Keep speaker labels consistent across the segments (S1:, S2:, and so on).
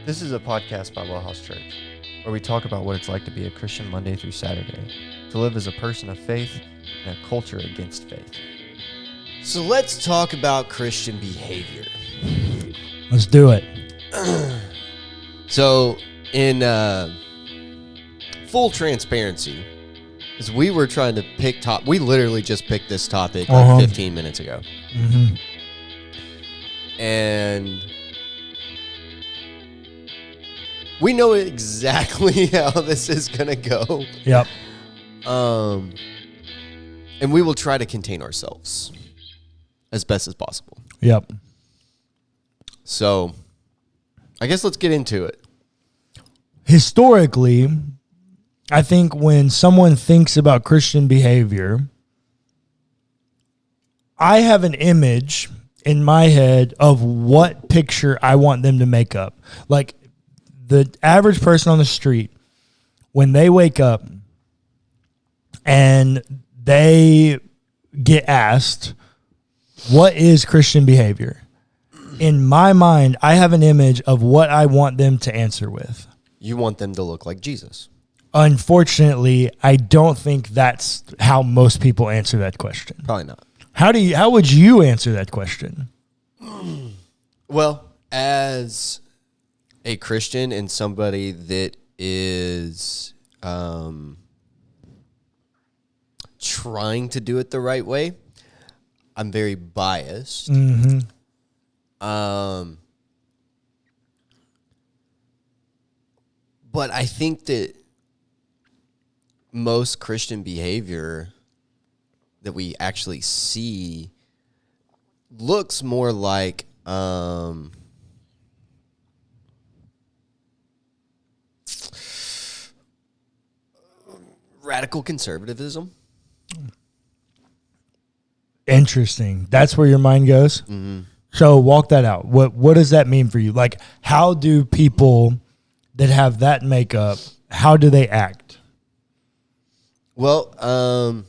S1: This is a podcast by WellHouse Church, where we talk about what it's like to be a Christian Monday through Saturday, to live as a person of faith in a culture against faith.
S2: So let's talk about Christian behavior.
S3: Let's do it.
S2: So in full transparency, as we were trying to pick we literally just picked this topic like 15 minutes ago.
S3: Mm-hmm.
S2: And we know exactly how this is going to go.
S3: Yep.
S2: And we will try to contain ourselves as best as possible.
S3: Yep.
S2: So I guess let's get into it.
S3: Historically, I think when someone thinks about Christian behavior, I have an image in my head of what picture I want them to make up. Like the average person on the street, when they wake up and they get asked, what is Christian behavior? In my mind, I have an image of what I want them to answer with.
S2: You want them to look like Jesus.
S3: Unfortunately, I don't think that's how most people answer that question.
S2: Probably not.
S3: How would you answer that question?
S2: Well, as a Christian and somebody that is trying to do it the right way, I'm very biased.
S3: Mm-hmm.
S2: But I think that most Christian behavior that we actually see looks more like radical conservatism.
S3: Interesting. That's where your mind goes?
S2: Mm-hmm.
S3: So walk that out. What does that mean for you? Like, how do people that have that makeup, how do they act?
S2: Well, oh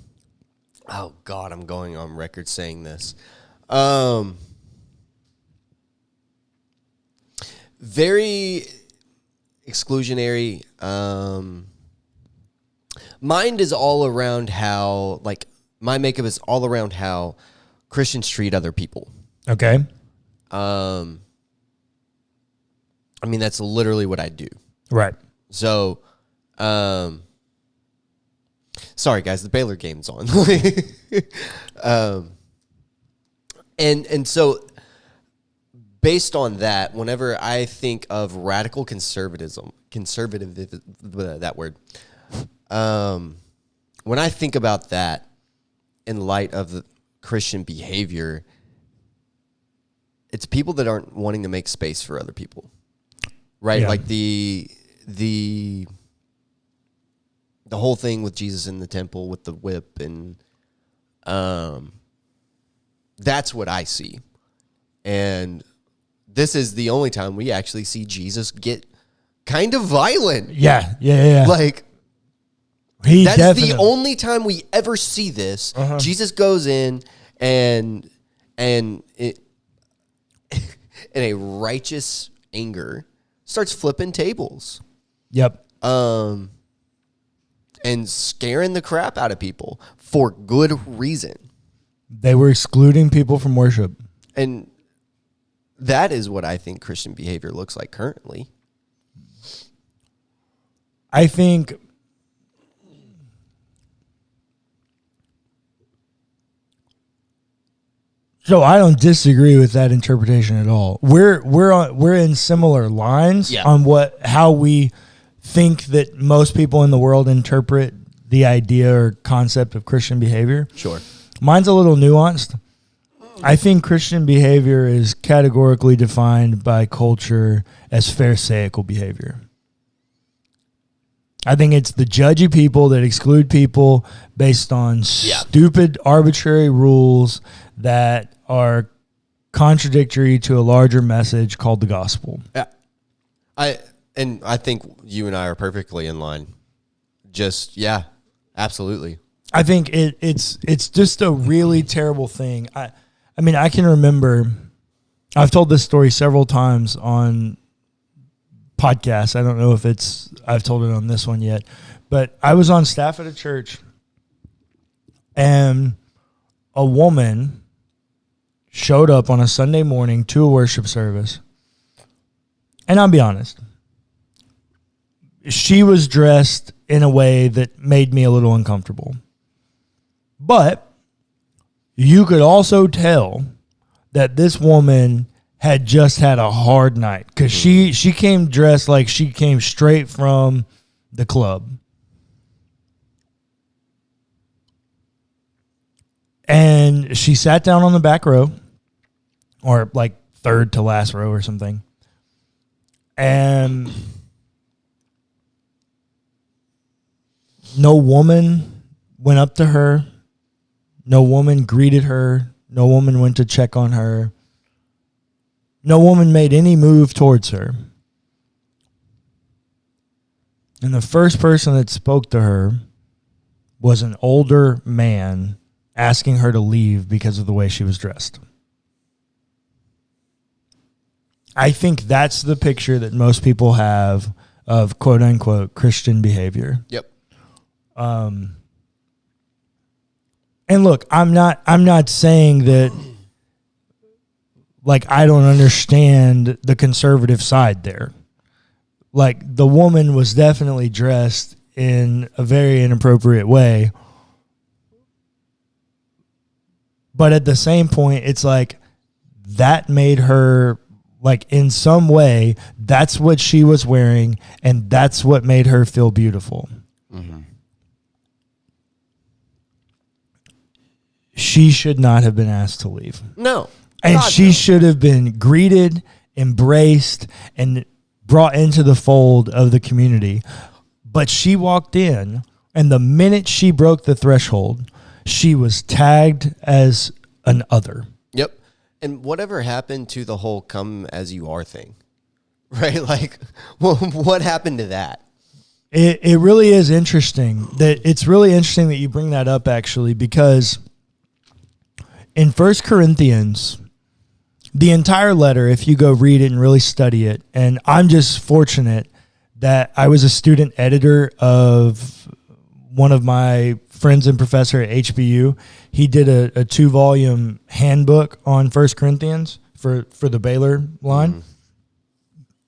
S2: God, I'm going on record saying this. Very exclusionary. Mind is all around how, like, my makeup is all around how Christians treat other people.
S3: Okay.
S2: I mean, that's literally what I do.
S3: Right.
S2: So, sorry guys, the Baylor game's on. And so based on that, whenever I think of radical conservative, that word, when I think about that in light of the Christian behavior, it's people that aren't wanting to make space for other people, right?
S3: Yeah.
S2: Like the whole thing with Jesus in the temple with the whip, and that's what I see. And this is the only time we actually see Jesus get kind of violent.
S3: Yeah.
S2: Like,
S3: That's
S2: the only time we ever see this.
S3: Uh-huh.
S2: Jesus goes in and it, in a righteous anger, starts flipping tables.
S3: Yep.
S2: And scaring the crap out of people for good reason.
S3: They were excluding people from worship.
S2: And that is what I think Christian behavior looks like currently.
S3: I think so. I don't disagree with that interpretation at all. We're in similar lines on how we think that most people in the world interpret the idea or concept of Christian behavior.
S2: Sure.
S3: Mine's a little nuanced. I think Christian behavior is categorically defined by culture as pharisaical behavior. I think it's the judgy people that exclude people based on stupid, arbitrary rules that are contradictory to a larger message called the gospel.
S2: Yeah. I think you and I are perfectly in line. Absolutely.
S3: I think it's just a really terrible thing. I mean, I can remember, I've told this story several times on podcasts. I don't know if I've told it on this one yet, but I was on staff at a church, and a woman showed up on a Sunday morning to a worship service. And I'll be honest, she was dressed in a way that made me a little uncomfortable. But you could also tell that this woman had just had a hard night, because she came dressed like she came straight from the club. And she sat down on the back row, or like third to last row or something. And no woman went up to her. No woman greeted her. No woman went to check on her. No woman made any move towards her. And the first person that spoke to her was an older man asking her to leave because of the way she was dressed. I think that's the picture that most people have of quote unquote Christian behavior.
S2: Yep.
S3: And look, I'm not saying that, like, I don't understand the conservative side there. Like, the woman was definitely dressed in a very inappropriate way. But at the same point, it's like that made her, like, in some way, that's what she was wearing, and that's what made her feel beautiful. Mm-hmm. She should not have been asked to leave.
S2: No.
S3: And she should have been greeted, embraced, and brought into the fold of the community. But she walked in, and the minute she broke the threshold, she was tagged as an other.
S2: Yep. And whatever happened to the whole come as you are thing? Right? Like, well, what happened to that?
S3: It really is interesting. It's really interesting that you bring that up, actually, because in 1 Corinthians, the entire letter, if you go read it and really study it, and I'm just fortunate that I was a student editor of one of my friends and professor at HBU. He did a 2-volume handbook on 1 Corinthians for the Baylor line. Mm-hmm.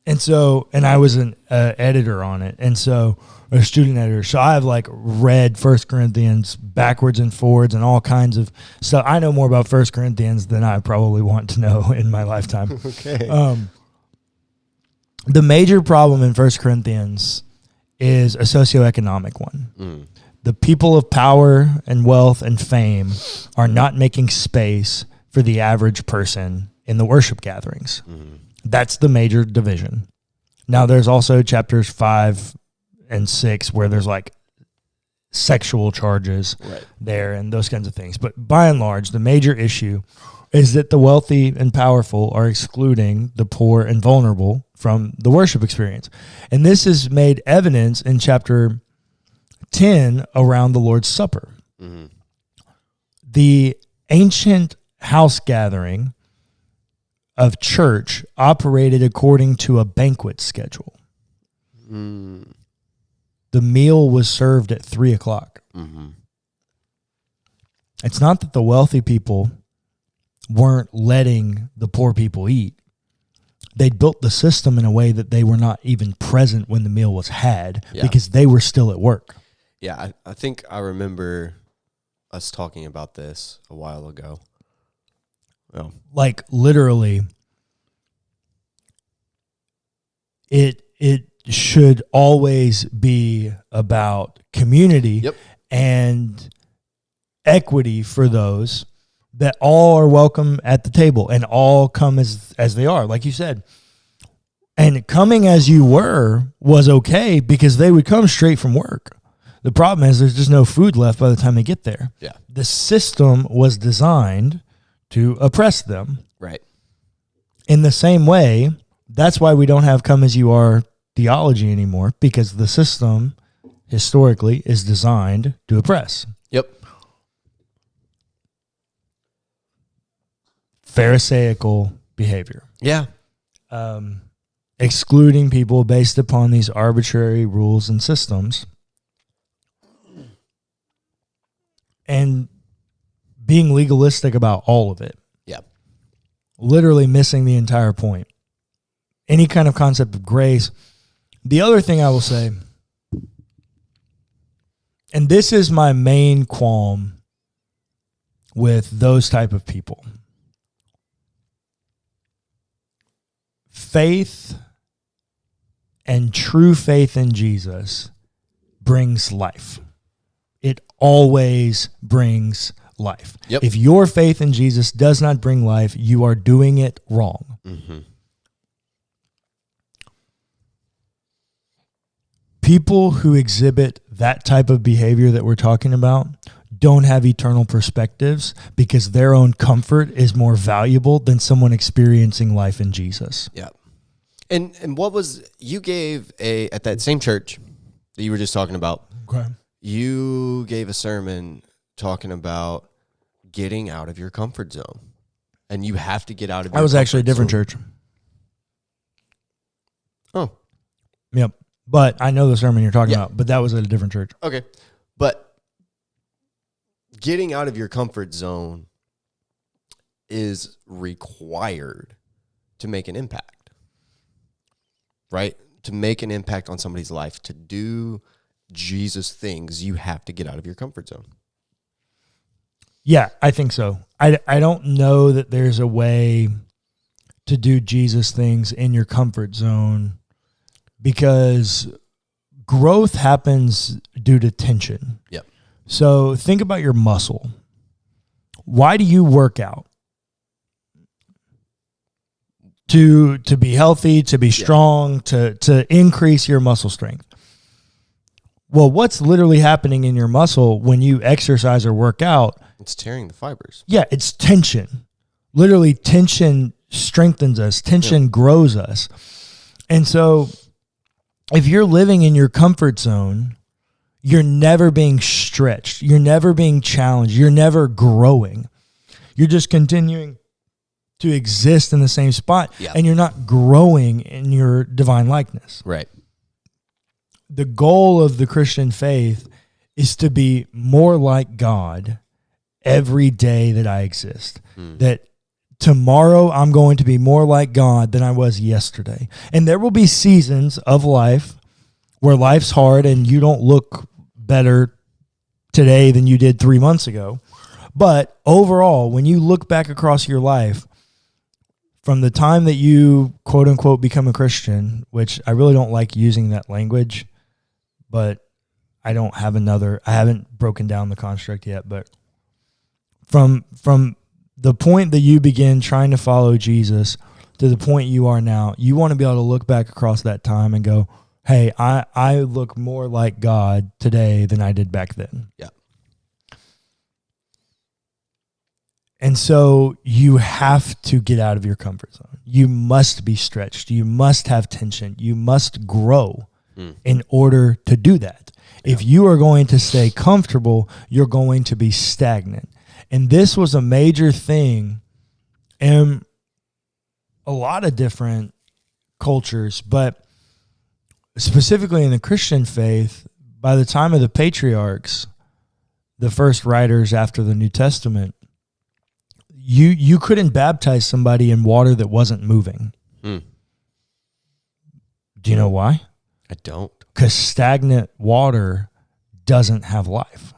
S3: And so, and I was an editor on it. And so, a student editor. So I've like read 1 Corinthians backwards and forwards and all kinds of stuff. I know more about 1 Corinthians than I probably want to know in my lifetime.
S2: Okay.
S3: The major problem in 1 Corinthians is a socioeconomic one. Mm. The people of power and wealth and fame are not making space for the average person in the worship gatherings. Mm. That's the major division. Now, there's also chapters 5 and 6 where there's like sexual charges there and those kinds of things. But by and large, the major issue is that the wealthy and powerful are excluding the poor and vulnerable from the worship experience. And this is made evidence in chapter 10 around the Lord's Supper. Mm-hmm. The ancient house gathering of church operated according to a banquet schedule. Mm. The meal was served at 3:00. Mm-hmm. It's not that the wealthy people weren't letting the poor people eat. They'd built the system in a way that they were not even present when the meal was had because they were still at work.
S2: Yeah, I think I remember us talking about this a while ago. Well,
S3: like literally, it should always be about community and equity for those that all are welcome at the table and all come as they are, like you said. And coming as you were was okay because they would come straight from work. The problem is there's just no food left by the time they get there.
S2: Yeah.
S3: The system was designed to oppress them.
S2: Right.
S3: In the same way, that's why we don't have come as you are theology anymore, because the system historically is designed to oppress.
S2: Yep.
S3: Pharisaical behavior.
S2: Yeah.
S3: excluding people based upon these arbitrary rules and systems, and being legalistic about all of it.
S2: Yeah.
S3: Literally missing the entire point. Any kind of concept of grace. The other thing I will say, and this is my main qualm with those type of people. Faith and true faith in Jesus brings life. It always brings life.
S2: Yep.
S3: If your faith in Jesus does not bring life, you are doing it wrong.
S2: Mm-hmm.
S3: People who exhibit that type of behavior that we're talking about don't have eternal perspectives because their own comfort is more valuable than someone experiencing life in Jesus.
S2: Yeah. And what was, you gave at that same church that you were just talking about,
S3: Okay.
S2: you gave a sermon talking about getting out of your comfort zone. And you have to get out of your
S3: That was actually a different
S2: zone.
S3: church.
S2: Oh.
S3: Yep. But I know the sermon you're talking
S2: Yeah.
S3: about, but that was at a different church.
S2: Okay. But getting out of your comfort zone is required to make an impact, right? To make an impact on somebody's life, to do Jesus things, you have to get out of your comfort zone.
S3: Yeah, I think so. I don't know that there's a way to do Jesus things in your comfort zone because growth happens due to tension.
S2: Yep.
S3: So think about your muscle. Why do you work out? To be healthy, to be strong, to increase your muscle strength. Well, what's literally happening in your muscle when you exercise or work out?
S2: It's tearing the fibers.
S3: Yeah, it's tension. Literally, tension strengthens us. Tension grows us. And so if you're living in your comfort zone, you're never being stretched. You're never being challenged. You're never growing. You're just continuing to exist in the same spot, and you're not growing in your divine likeness.
S2: Right.
S3: The goal of the Christian faith is to be more like God every day that I exist. That tomorrow I'm going to be more like God than I was yesterday. And there will be seasons of life where life's hard and you don't look better today than you did 3 months ago. But overall, when you look back across your life, from the time that you, quote unquote, become a Christian, which I really don't like using that language, but I haven't broken down the construct yet, but from the point that you begin trying to follow Jesus to the point you are now, you want to be able to look back across that time and go, hey, I look more like God today than I did back then.
S2: Yeah.
S3: And so you have to get out of your comfort zone. You must be stretched. You must have tension. You must grow in order to do that. Yeah. If you are going to stay comfortable, you're going to be stagnant. And this was a major thing in a lot of different cultures, but specifically in the Christian faith, by the time of the patriarchs, the first writers after the New Testament, you couldn't baptize somebody in water that wasn't moving. Do you know why?
S2: I don't.
S3: Because stagnant water doesn't have life.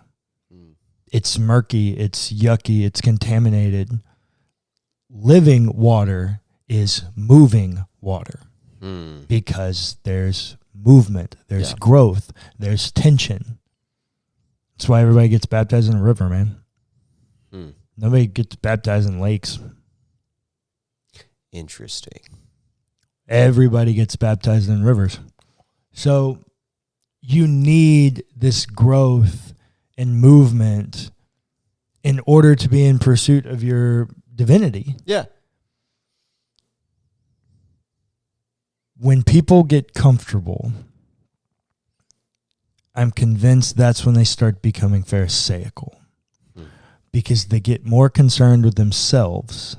S3: It's murky, it's yucky, it's contaminated. Living water is moving water because there's movement, there's growth, there's tension. That's why everybody gets baptized in a river, man. Nobody gets baptized in lakes.
S2: Interesting.
S3: Everybody gets baptized in rivers. So you need this growth and movement in order to be in pursuit of your divinity.
S2: Yeah.
S3: When people get comfortable, I'm convinced that's when they start becoming pharisaical. Because they get more concerned with themselves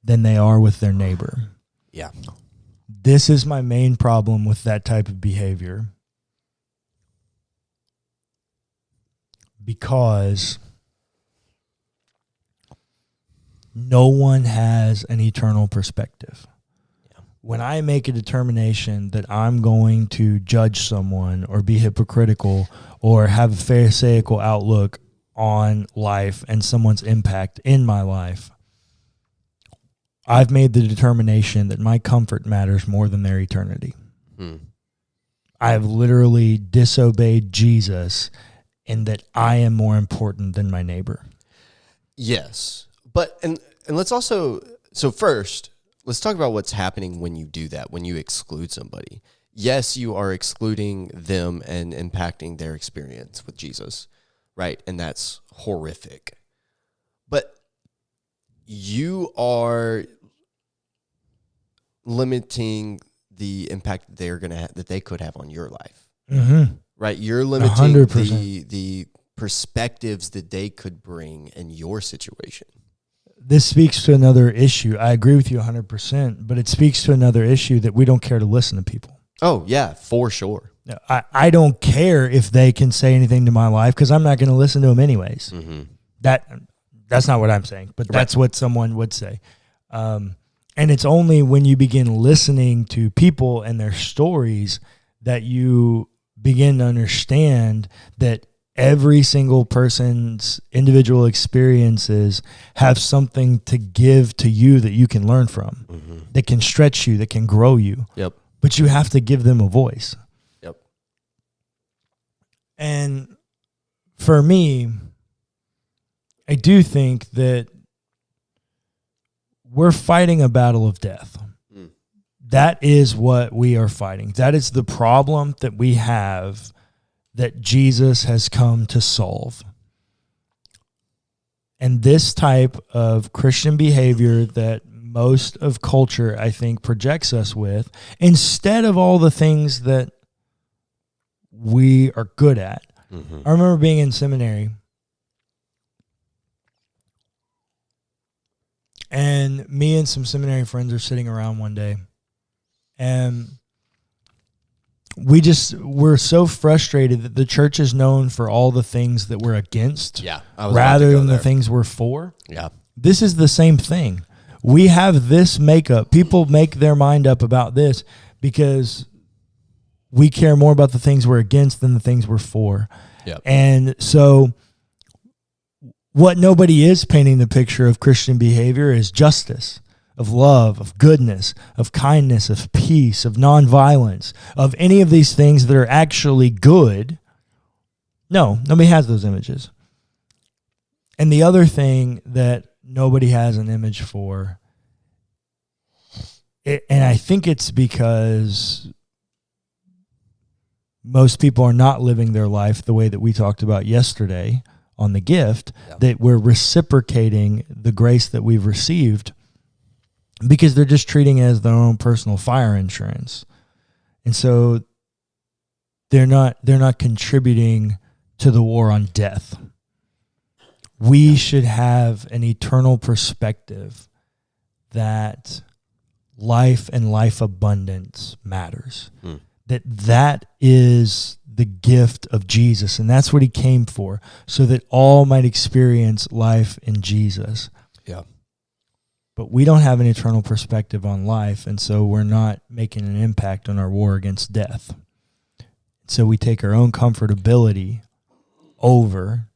S3: than they are with their neighbor.
S2: Yeah.
S3: this is my main problem with that type of behavior. Because no one has an eternal perspective. Yeah. When I make a determination that I'm going to judge someone or be hypocritical or have a pharisaical outlook on life and someone's impact in my life, I've made the determination that my comfort matters more than their eternity. I have literally disobeyed Jesus in that I am more important than my neighbor.
S2: Yes. But, and let's also, so first, let's talk about what's happening when you do that, when you exclude somebody. Yes, you are excluding them and impacting their experience with Jesus, right? And that's horrific. But you are limiting the impact they're going to have, that they could have on your life. Mm-hmm. Right? You're limiting 100%. The perspectives that they could bring in your situation.
S3: This speaks to another issue. I agree with you 100%, but it speaks to another issue that we don't care to listen to people.
S2: Oh, yeah, for sure.
S3: I don't care if they can say anything to my life because I'm not going to listen to them anyways. Mm-hmm. That's not what I'm saying, but that's what someone would say. And it's only when you begin listening to people and their stories that you begin to understand that every single person's individual experiences have something to give to you that you can learn from, that can stretch you, that can grow you.
S2: Yep.
S3: But you have to give them a voice.
S2: Yep.
S3: And for me, I do think that we're fighting a battle of death. That is what we are fighting. That is the problem that we have that Jesus has come to solve. And this type of Christian behavior that most of culture, I think, projects us with, instead of all the things that we are good at. Mm-hmm. I remember being in seminary, and me and some seminary friends are sitting around one day, and we're so frustrated that the church is known for all the things that we're against, rather than the things we're for.
S2: Yeah,
S3: this is the same thing. We have this makeup. People make their mind up about this because we care more about the things we're against than the things we're for.
S2: Yep.
S3: And so what nobody is painting the picture of Christian behavior is justice, of love, of goodness, of kindness, of peace, of nonviolence, of any of these things that are actually good. No, nobody has those images. And the other thing that nobody has an image for, and I think it's because most people are not living their life the way that we talked about yesterday on the gift, that we're reciprocating the grace that we've received because they're just treating it as their own personal fire insurance. And so they're not contributing to the war on death. We should have an eternal perspective that life and life abundance matters. That is the gift of Jesus, and that's what he came for, so that all might experience life in Jesus.
S2: Yeah.
S3: But we don't have an eternal perspective on life, and so we're not making an impact on our war against death. So we take our own comfortability over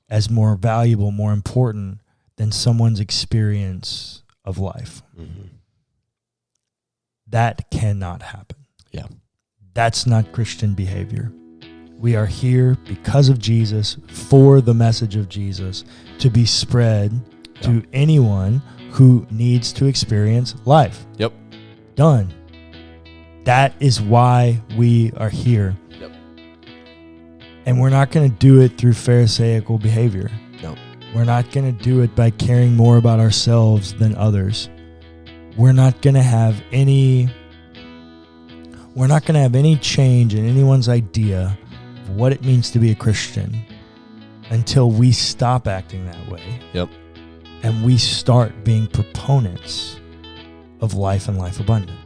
S3: as more valuable, more important than someone's experience of life. Mm-hmm. That cannot happen.
S2: Yeah.
S3: That's not Christian behavior. We are here because of Jesus, for the message of Jesus, to be spread to anyone who needs to experience life.
S2: Yep.
S3: Done. That is why we are here.
S2: Yep.
S3: And we're not going to do it through pharisaical behavior.
S2: No.
S3: We're not going to do it by caring more about ourselves than others. We're not going to have any change in anyone's idea of what it means to be a Christian until we stop acting that way.
S2: Yep.
S3: And we start being proponents of life and life abundant.